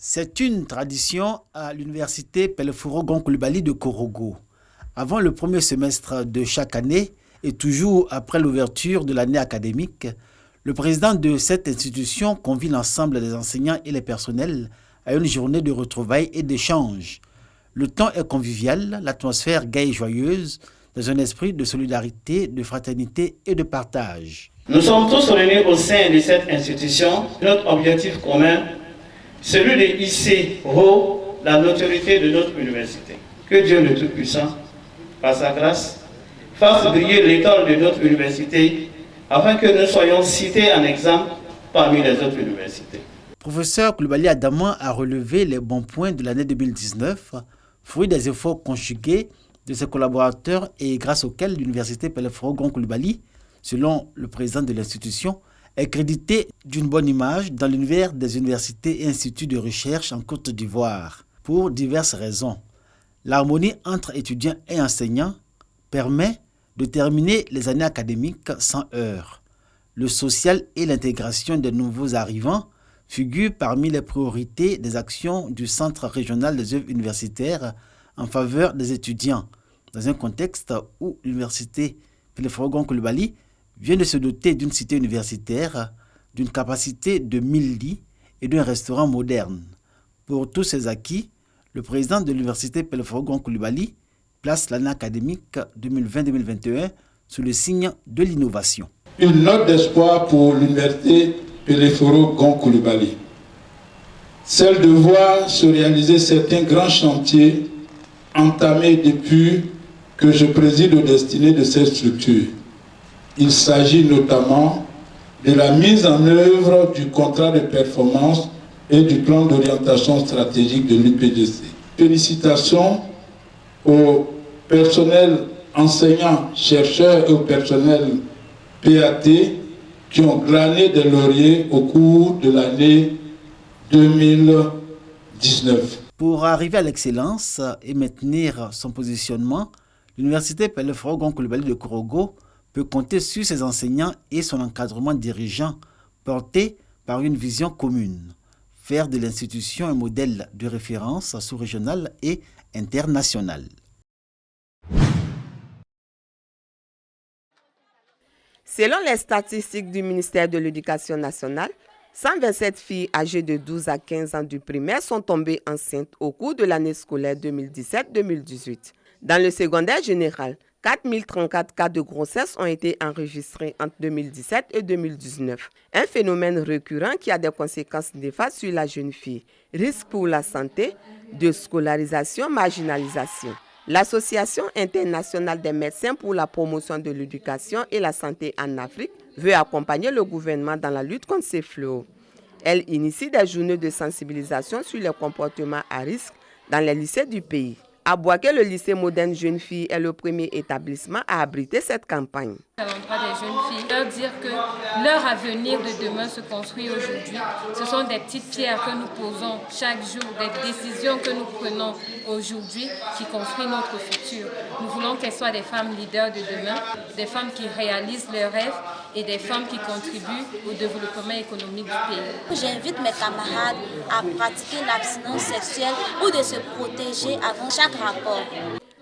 C'est une tradition à l'université Peleforo-Gon Coulibaly de Korogo. Avant le premier semestre de chaque année et toujours après l'ouverture de l'année académique, le président de cette institution convie l'ensemble des enseignants et les personnels à une journée de retrouvailles et d'échanges. Le temps est convivial, l'atmosphère gaie et joyeuse, dans un esprit de solidarité, de fraternité et de partage. Nous sommes tous réunis au sein de cette institution. Notre objectif commun, celui de hisser haut la notoriété de notre université. Que Dieu le Tout-Puissant, par sa grâce, fasse briller l'école de notre université afin que nous soyons cités en exemple parmi les autres universités. Professeur Coulibaly Adama a relevé les bons points de l'année 2019, fruit des efforts conjugués de ses collaborateurs et grâce auxquels l'université Peleforo-Gon Coulibaly, selon le président de l'institution, est créditée d'une bonne image dans l'univers des universités et instituts de recherche en Côte d'Ivoire, pour diverses raisons. L'harmonie entre étudiants et enseignants permet de terminer les années académiques sans heurts. Le social et l'intégration des nouveaux arrivants figurent parmi les priorités des actions du Centre régional des œuvres universitaires en faveur des étudiants, dans un contexte où l'université Peleforo-Gon Coulibaly vient de se doter d'une cité universitaire, d'une capacité de 1000 lits et d'un restaurant moderne. Pour tous ces acquis, le président de l'université Peleforo-Gon Coulibaly place l'année académique 2020-2021 sous le signe de l'innovation. Une note d'espoir pour l'université Peleforo-Gon Coulibaly, celle de voir se réaliser certains grands chantiers entamés depuis que je préside aux destinées de cette structure. Il s'agit notamment de la mise en œuvre du contrat de performance et du plan d'orientation stratégique de l'UPDC. Félicitations au personnel enseignant, chercheurs et au personnel PAT qui ont glané des lauriers au cours de l'année 2019. Pour arriver à l'excellence et maintenir son positionnement, l'université Peleforo-Gon Coulibaly de Korogo peut compter sur ses enseignants et son encadrement dirigeant porté par une vision commune, faire de l'institution un modèle de référence sous-régional et international. Selon les statistiques du ministère de l'Éducation nationale, 127 filles âgées de 12 à 15 ans du primaire sont tombées enceintes au cours de l'année scolaire 2017-2018. Dans le secondaire général, 4034 cas de grossesse ont été enregistrés entre 2017 et 2019. Un phénomène récurrent qui a des conséquences néfastes sur la jeune fille. Risque pour la santé, de scolarisation, marginalisation. L'Association internationale des médecins pour la promotion de l'éducation et la santé en Afrique veut accompagner le gouvernement dans la lutte contre ces fléaux. Elle initie des journées de sensibilisation sur les comportements à risque dans les lycées du pays. À Boaké, le lycée moderne Jeunes Filles est le premier établissement à abriter cette campagne. À l'endroit des jeunes filles, leur dire que leur avenir de demain se construit aujourd'hui. Ce sont des petites pierres que nous posons chaque jour, des décisions que nous prenons aujourd'hui qui construisent notre futur. Nous voulons qu'elles soient des femmes leaders de demain, des femmes qui réalisent leurs rêves et des femmes qui contribuent au développement économique du pays. J'invite mes camarades à pratiquer l'abstinence sexuelle ou de se protéger avant chaque rapport.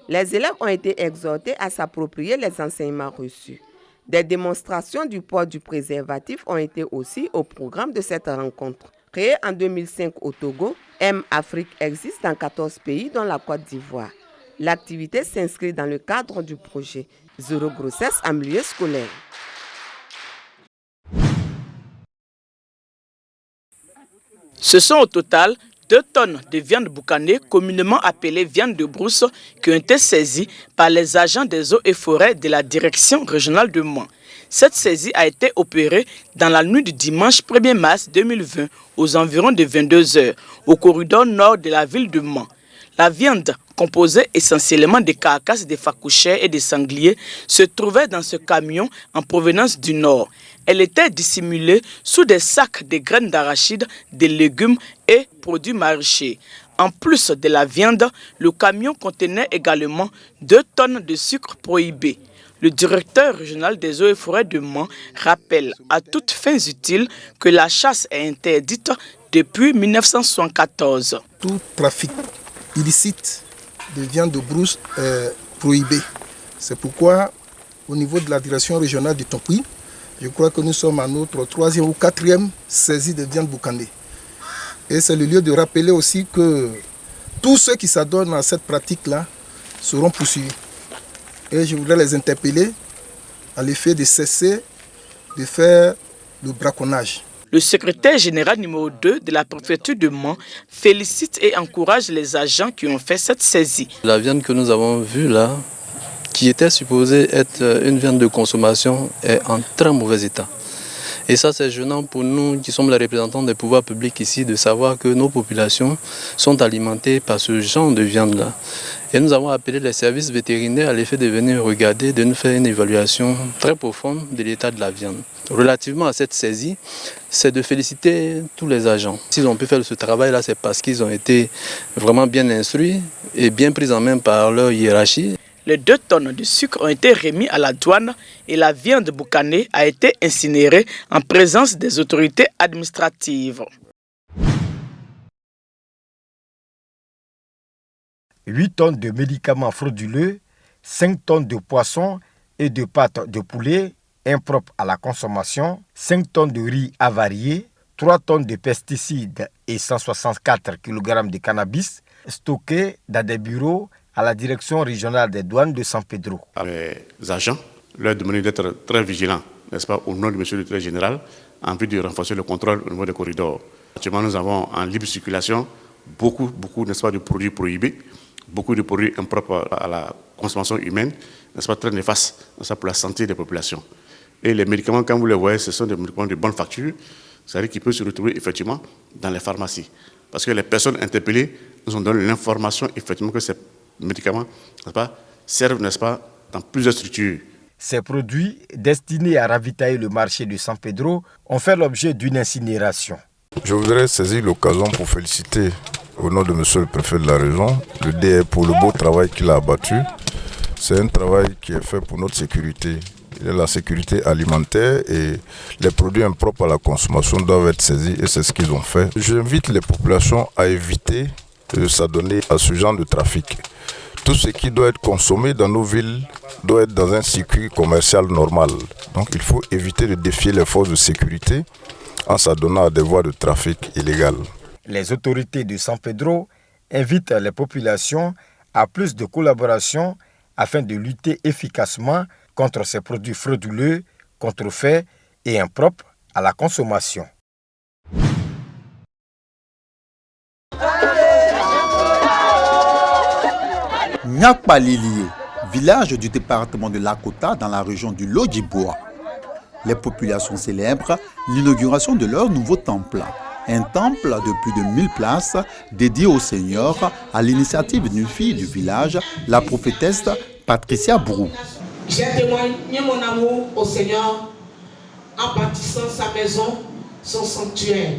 Les élèves ont été exhortés à s'approprier les enseignements reçus. Des démonstrations du port du préservatif ont été aussi au programme de cette rencontre. Créée en 2005 au Togo, M-Afrique existe dans 14 pays dont la Côte d'Ivoire. L'activité s'inscrit dans le cadre du projet Zéro grossesse en milieu scolaire. Ce sont au total 2 tonnes de viande boucanée, communément appelée viande de brousse, qui ont été saisies par les agents des eaux et forêts de la direction régionale de Mans. Cette saisie a été opérée dans la nuit du dimanche 1er mars 2020 aux environs de 22 h au corridor nord de la ville de Mans. La viande, composée essentiellement de carcasses de facouchères et de sangliers, se trouvait dans ce camion en provenance du nord. Elle était dissimulée sous des sacs de graines d'arachide, de légumes et produits maraîchers. En plus de la viande, le camion contenait également 2 tonnes de sucre prohibé. Le directeur régional des eaux et forêts de Mans rappelle à toutes fins utiles que la chasse est interdite depuis 1974. Tout trafic illicite de viande de brousse est prohibé. C'est pourquoi, au niveau de la direction régionale du Tompoui, je crois que nous sommes à notre 3e ou 4e saisie de viande boucandée. Et c'est le lieu de rappeler aussi que tous ceux qui s'adonnent à cette pratique-là seront poursuivis. Et je voudrais les interpeller à l'effet de cesser de faire le braconnage. Le secrétaire général numéro 2 de la préfecture de Mans félicite et encourage les agents qui ont fait cette saisie. La viande que nous avons vue là, qui était supposée être une viande de consommation, est en très mauvais état. Et ça, c'est gênant pour nous qui sommes les représentants des pouvoirs publics ici de savoir que nos populations sont alimentées par ce genre de viande-là. Et nous avons appelé les services vétérinaires à l'effet de venir regarder, de nous faire une évaluation très profonde de l'état de la viande. Relativement à cette saisie, c'est de féliciter tous les agents. S'ils ont pu faire ce travail-là, c'est parce qu'ils ont été vraiment bien instruits et bien pris en main par leur hiérarchie. Les 2 tonnes de sucre ont été remis à la douane et la viande boucanée a été incinérée en présence des autorités administratives. 8 tonnes de médicaments frauduleux, 5 tonnes de poissons et de pâtes de poulet impropres à la consommation, 5 tonnes de riz avarié, 3 tonnes de pesticides et 164 kg de cannabis stockés dans des bureaux à la direction régionale des douanes de San Pedro. Les agents leur demander d'être très vigilants, n'est-ce pas, au nom du monsieur le directeur général, en vue de renforcer le contrôle au niveau des corridors. Actuellement, nous avons en libre circulation beaucoup, n'est-ce pas, de produits prohibés, beaucoup de produits impropres à la consommation humaine, n'est-ce pas, très néfastes, n'est-ce pas, pour la santé des populations. Et les médicaments, comme vous les voyez, ce sont des médicaments de bonne facture, c'est-à-dire qu'ils peuvent se retrouver effectivement dans les pharmacies. Parce que les personnes interpellées nous ont donné l'information effectivement que ces médicaments, n'est-ce pas, servent, n'est-ce pas, dans plusieurs structures. Ces produits destinés à ravitailler le marché de San Pedro ont fait l'objet d'une incinération. Je voudrais saisir l'occasion pour féliciter au nom de monsieur le préfet de la région, le DE pour le beau travail qu'il a abattu. C'est un travail qui est fait pour notre sécurité. La sécurité alimentaire et les produits impropres à la consommation doivent être saisis et c'est ce qu'ils ont fait. J'invite les populations à éviter de s'adonner à ce genre de trafic. Tout ce qui doit être consommé dans nos villes doit être dans un circuit commercial normal. Donc il faut éviter de défier les forces de sécurité en s'adonnant à des voies de trafic illégales. Les autorités de San Pedro invitent les populations à plus de collaboration afin de lutter efficacement contre ces produits frauduleux, contrefaits et impropres à la consommation. Nyakpalilié, village du département de Lakota dans la région du Lodjiboua. Les populations célèbrent l'inauguration de leur nouveau temple. Un temple de plus de 1000 places dédié au Seigneur à l'initiative d'une fille du village, la prophétesse Patricia Brou. J'ai témoigné mon amour au Seigneur en bâtissant sa maison, son sanctuaire.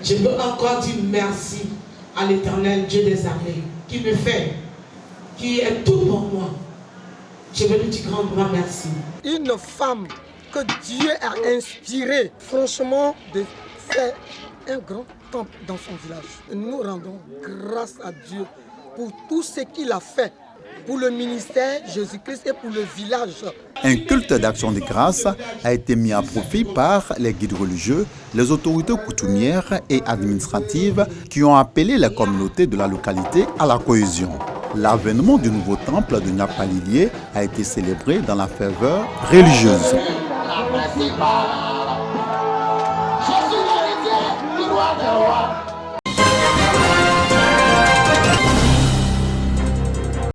Je veux encore dire merci à l'Éternel Dieu des armées qui me fait, qui est tout pour moi. Je veux lui dire grandement merci. Une femme que Dieu a inspirée, franchement, de faire un grand temple dans son village. Nous rendons grâce à Dieu pour tout ce qu'il a fait pour le ministère Jésus-Christ et pour le village. Un culte d'action de grâce a été mis à profit par les guides religieux, les autorités coutumières et administratives qui ont appelé les communautés de la localité à la cohésion. L'avènement du nouveau temple de Nyakpalilié a été célébré dans la ferveur religieuse.